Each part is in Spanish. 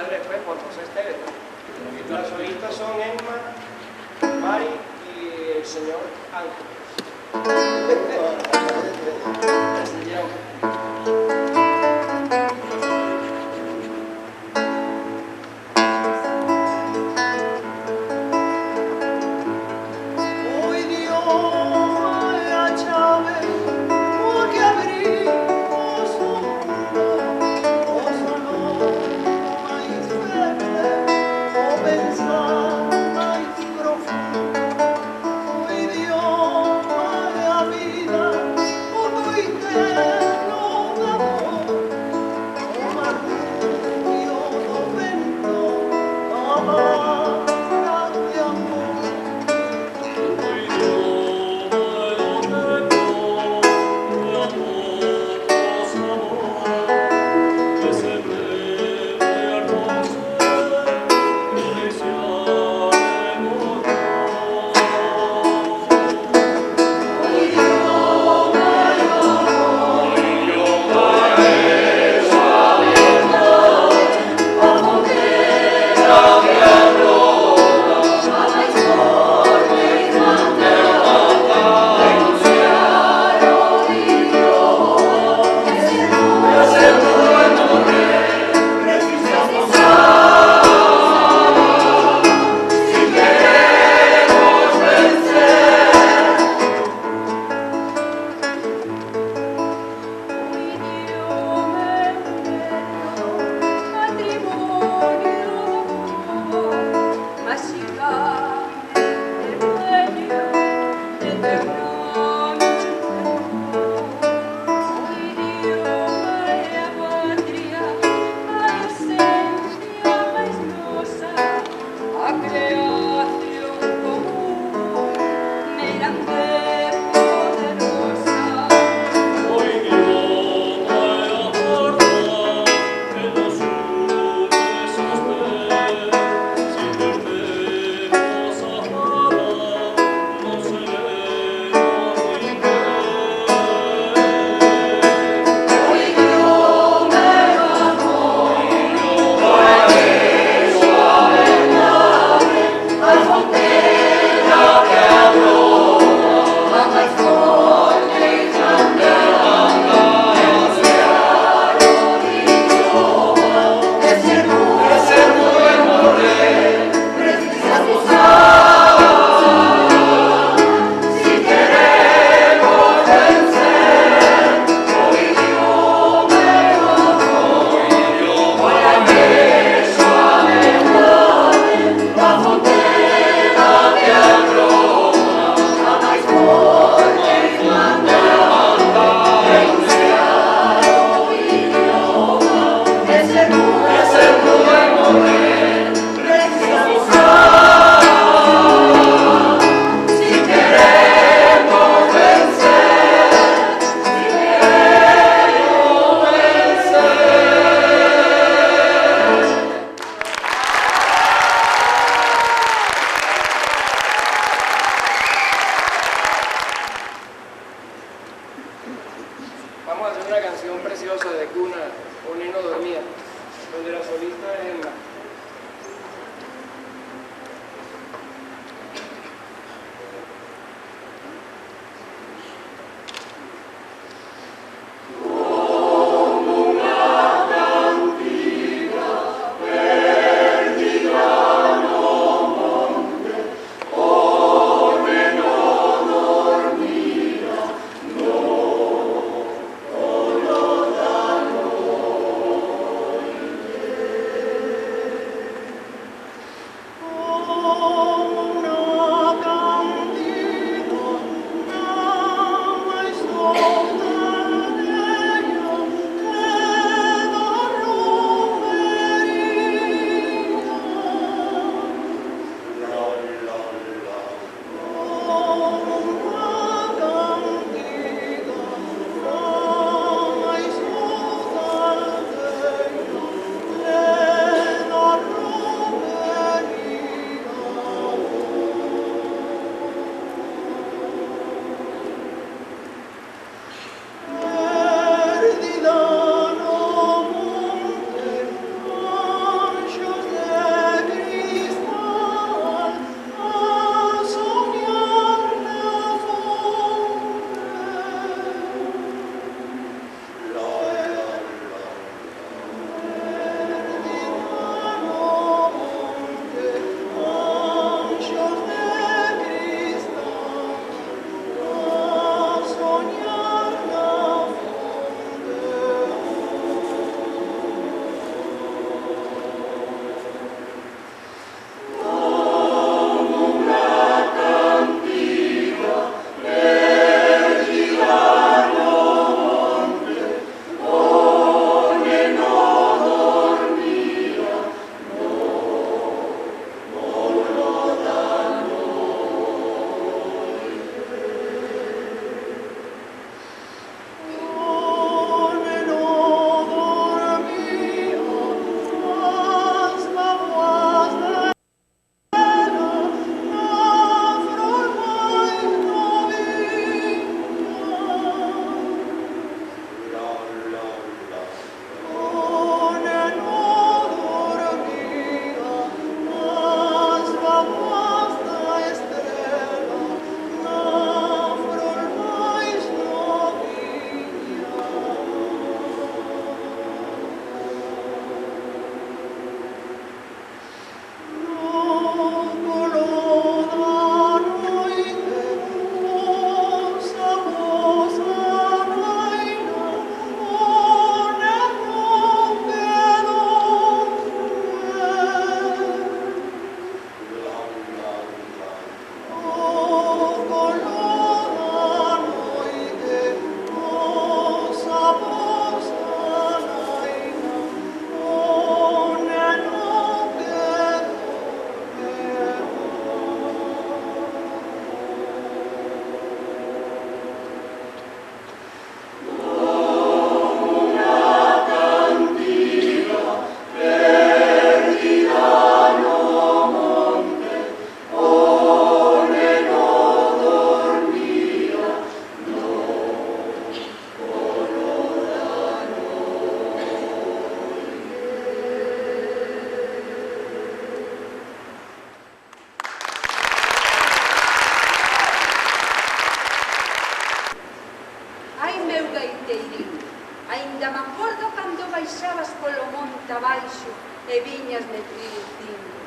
padre después por José Esteves. Las solistas son Emma, Mari y el señor Ángel. viñas de trigo.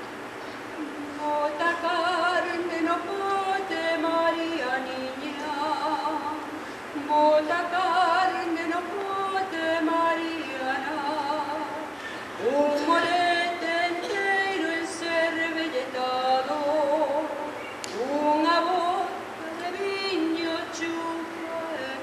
Mota carne no pote María niña, mota carne no pote Mariana, un molete enteiro enservelletado, unha boca de viño chupa e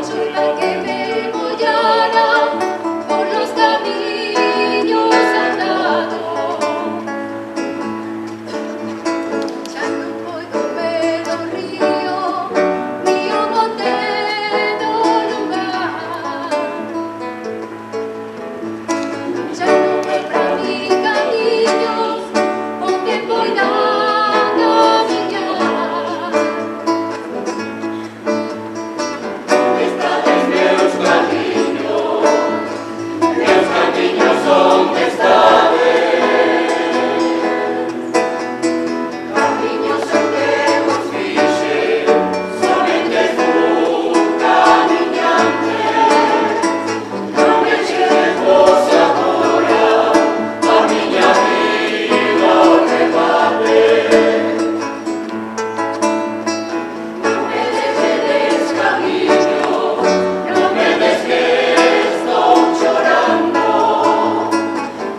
chula que me mollara por los caminos andados. Ya no puedo ver el río, no tengo lugar. Ya no veo para mi caminos donde voy a navegar. ¿Dónde están meus caminos son estables? Caminos son que vos fixe, somente un caminante. Non me lleves vos agora a miña vida ao rebate. Non me dejes camiño, non me des que estou chorando.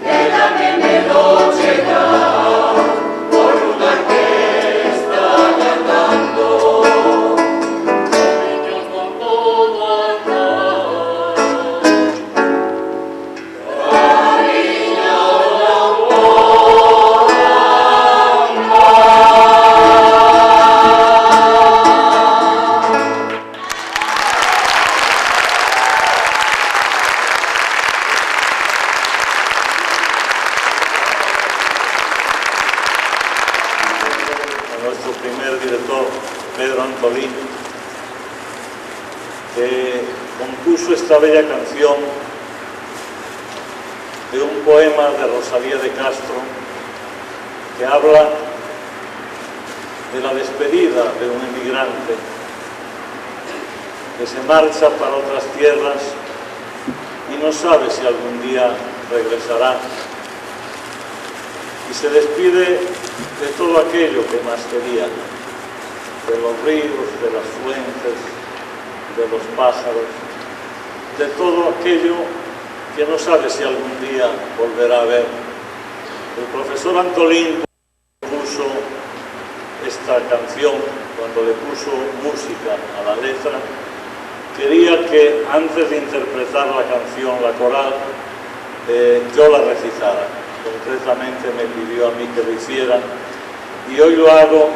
Quédame medo chegar por unha orquesta cantando. Camiños con todo andar. A nuestro primer director, Pedro Antolín, que compuso esta bella canción de un poema de Rosalía de Castro que habla de la despedida de un emigrante que se marcha para otras tierras y no sabe si algún día regresará, y se despide de todo aquello que más quería, de los ríos, de las fuentes, de los pájaros, de todo aquello que no sabe si algún día volverá a ver. El profesor Antolín puso esta canción, cuando le puso música a la letra, quería que antes de interpretar la canción, la coral, yo la recitara. Concretamente me pidió a mí que lo hiciera, y hoy lo hago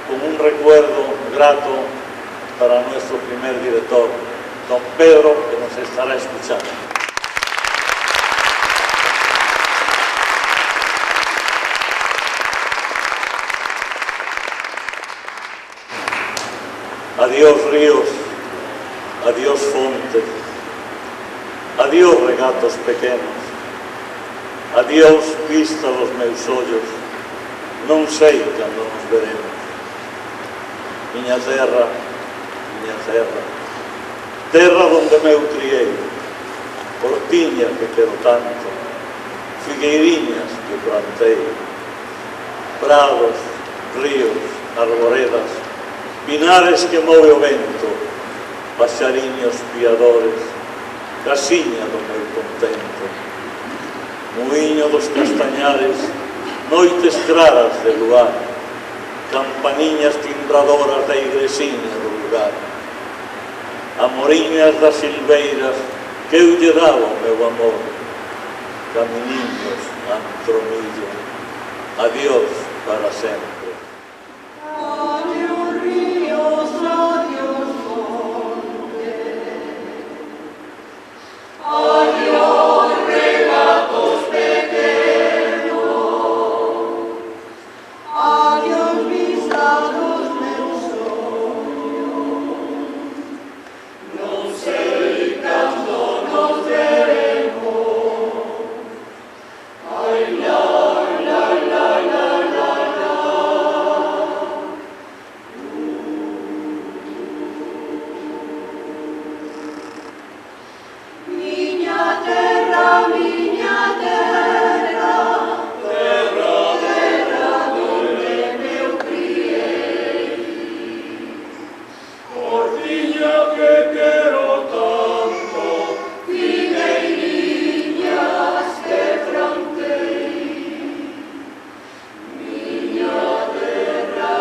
con un recuerdo grato para nuestro primer director, don Pedro, que nos estará escuchando. Adiós ríos, adiós fontes, adiós regatos pequenos, adiós vista dos meus ollos, non sei cando nos veremos. Miña terra, terra donde meu criei, hortiña que quero tanto, figueiriñas que plantei, prados, ríos, arboredas, pinares que move o vento, paxariños piadores, casiña do meu contento, muiño dos castañares, noites claras de luar, campaniñas timbradoras da igresiña do lugar, amoriñas das silveiras que eu lle daba o meu amor, caminiños antro millo, adiós para sempre. Adiós ríos, adiós montes, adiós regatos pequeños, adiós vista dos meus ollos, non sei cando nos veremos, ai la la la la la la. Miña terra, terra donde meu criei, hortiña que quero tanto, figueiriñas que plantei. Miña terra,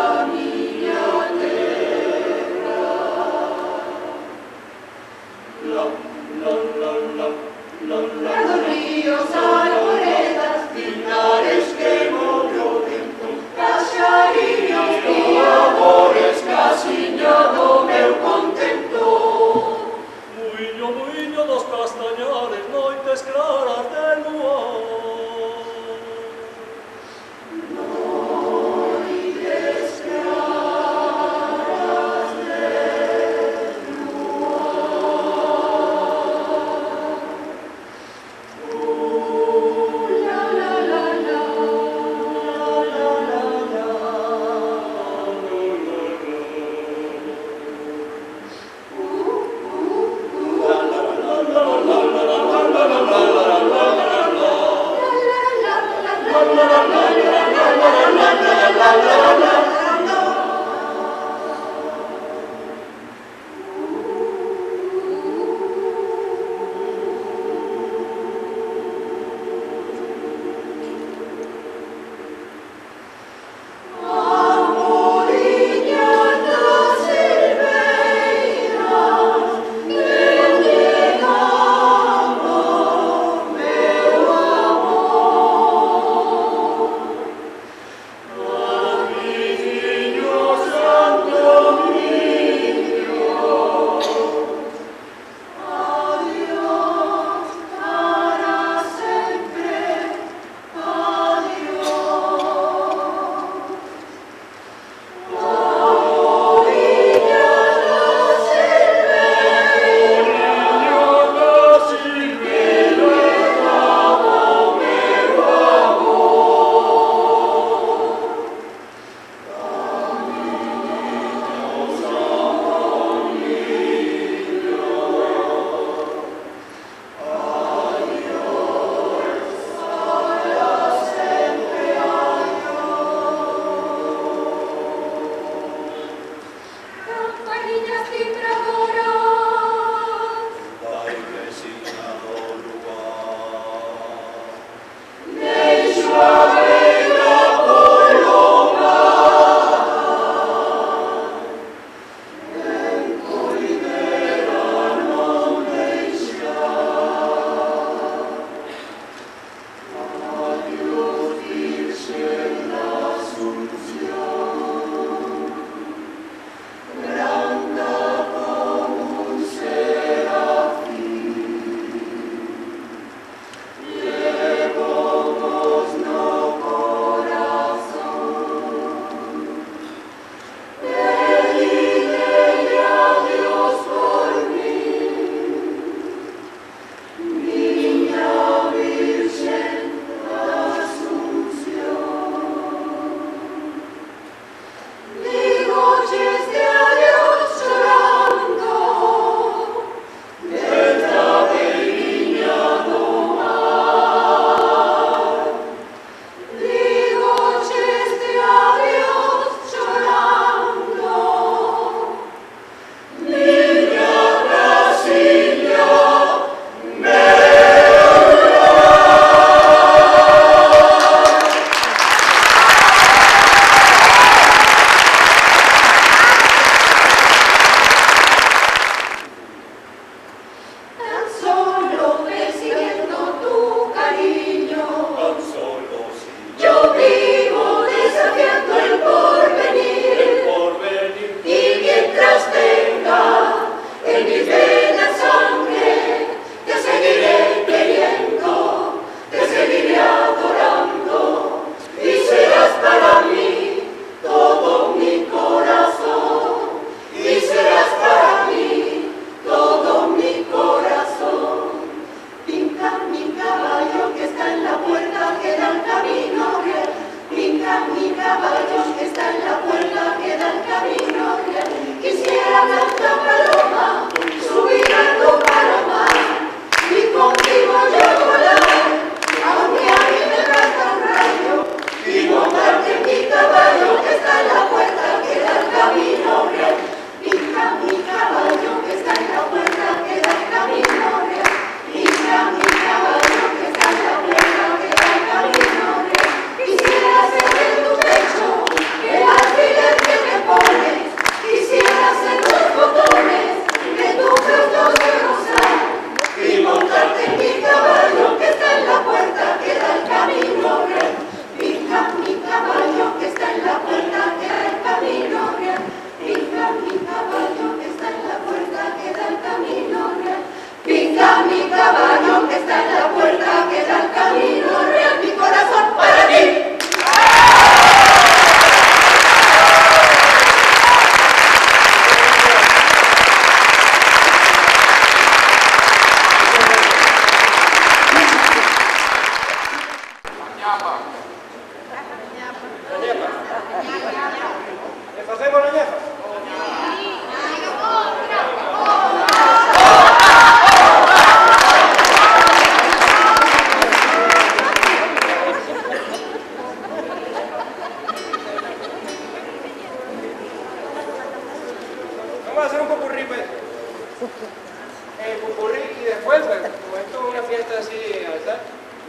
el pupurrí y después, pues, como esto es una fiesta así de altar,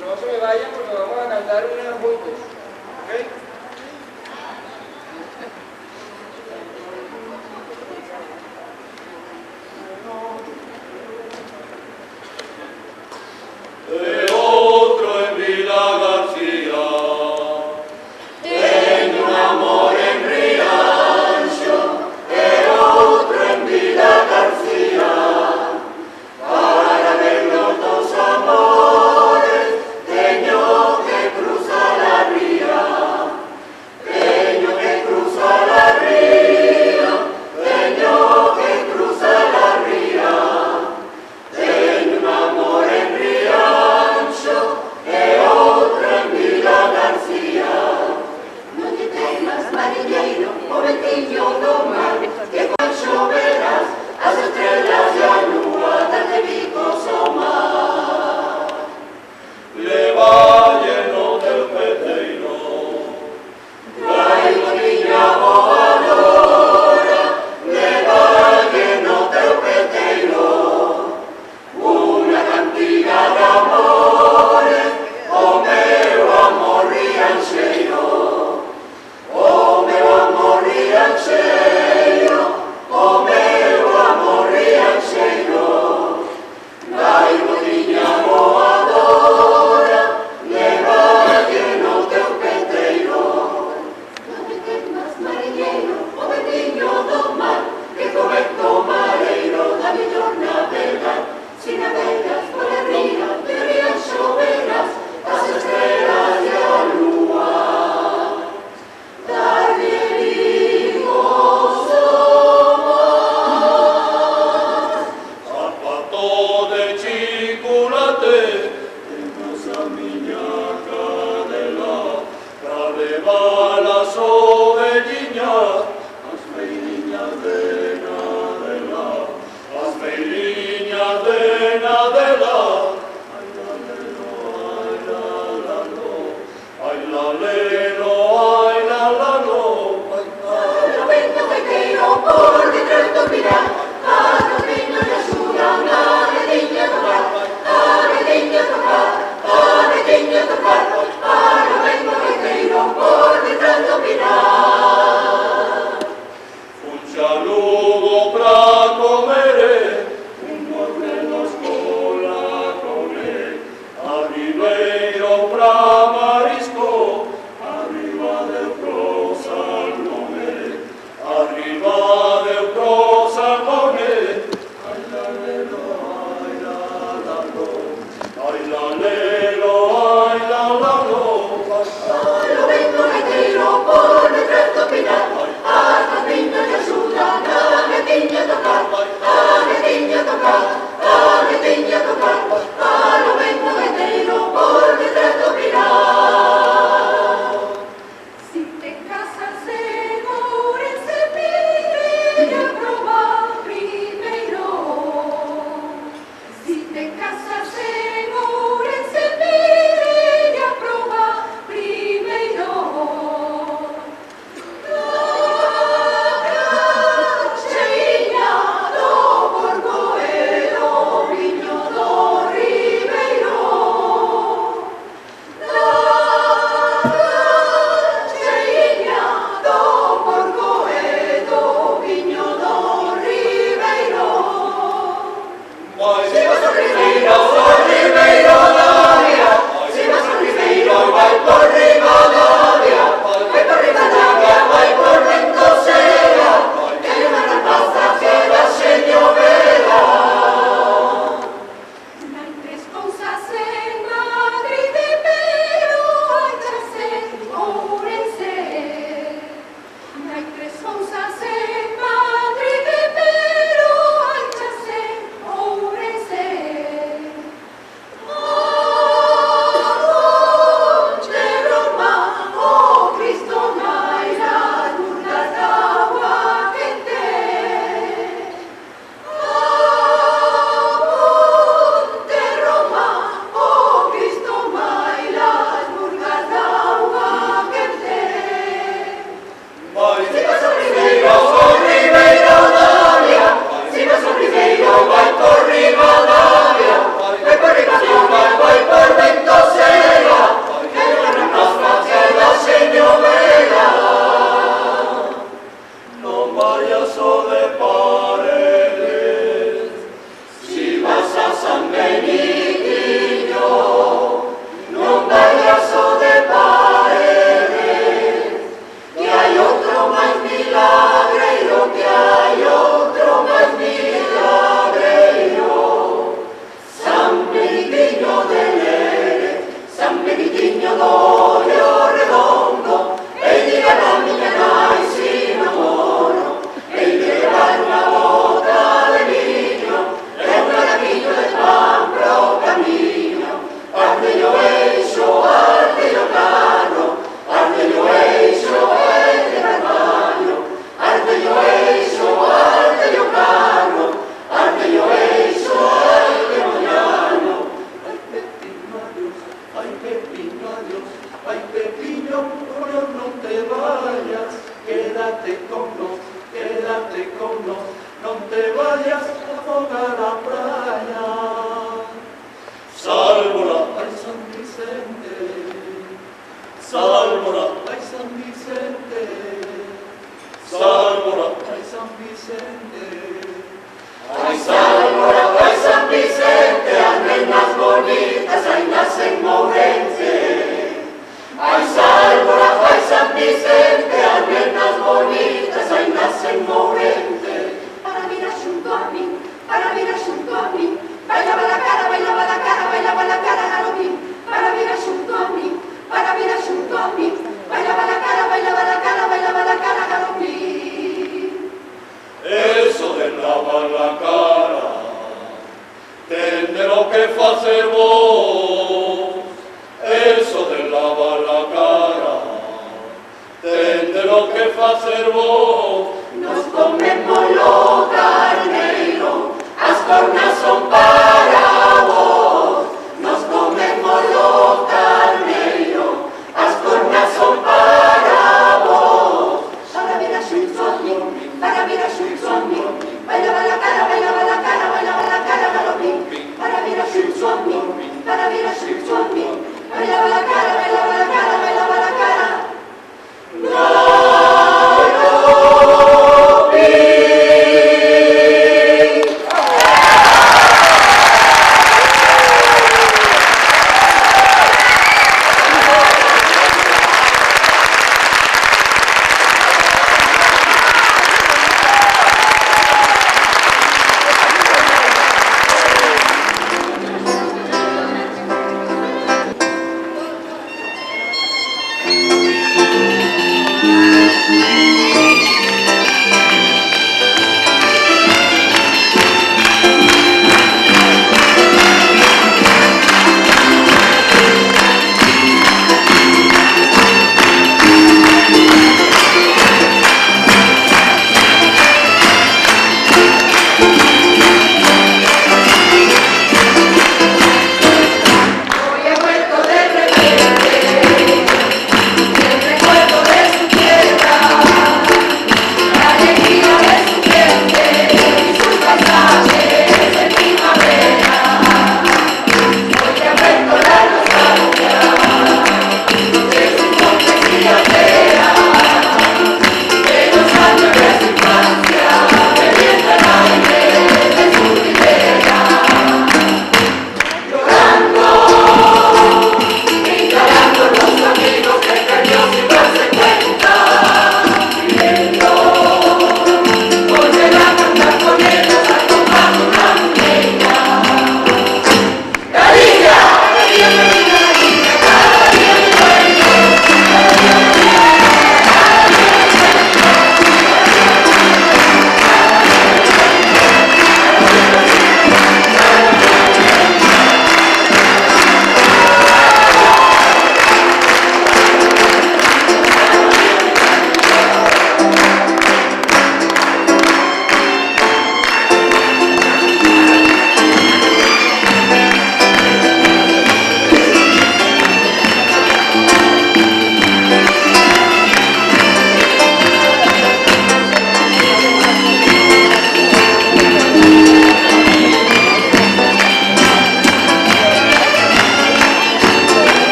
no se me vayan porque vamos a cantar una juntos, ¿ok? E otro en Vila García, tengo un amor en Riancho, e otro en Vila García, para ver los dos amores, tengo que cruzar la ría. playas afoga la playa. Sálvola, ay San Vicente, sálvola, ay San Vicente, sálvola, ay San Vicente. Ay sálvola, ay San Vicente, las nenas bonitas, ay nacen Mourente. Ay sálvola, ay San Vicente, las nenas bonitas, ay nacen Mourente. Para mirar junto a mí, para mirar junto a mí, bailaba la cara, bailaba la cara, bailaba la cara, Galopín. Para mirar junto a mí, para mirar junto a mí, bailaba la cara, bailaba la cara, bailaba la cara, Galopín. Eso de lavar la cara, tendré lo que hacer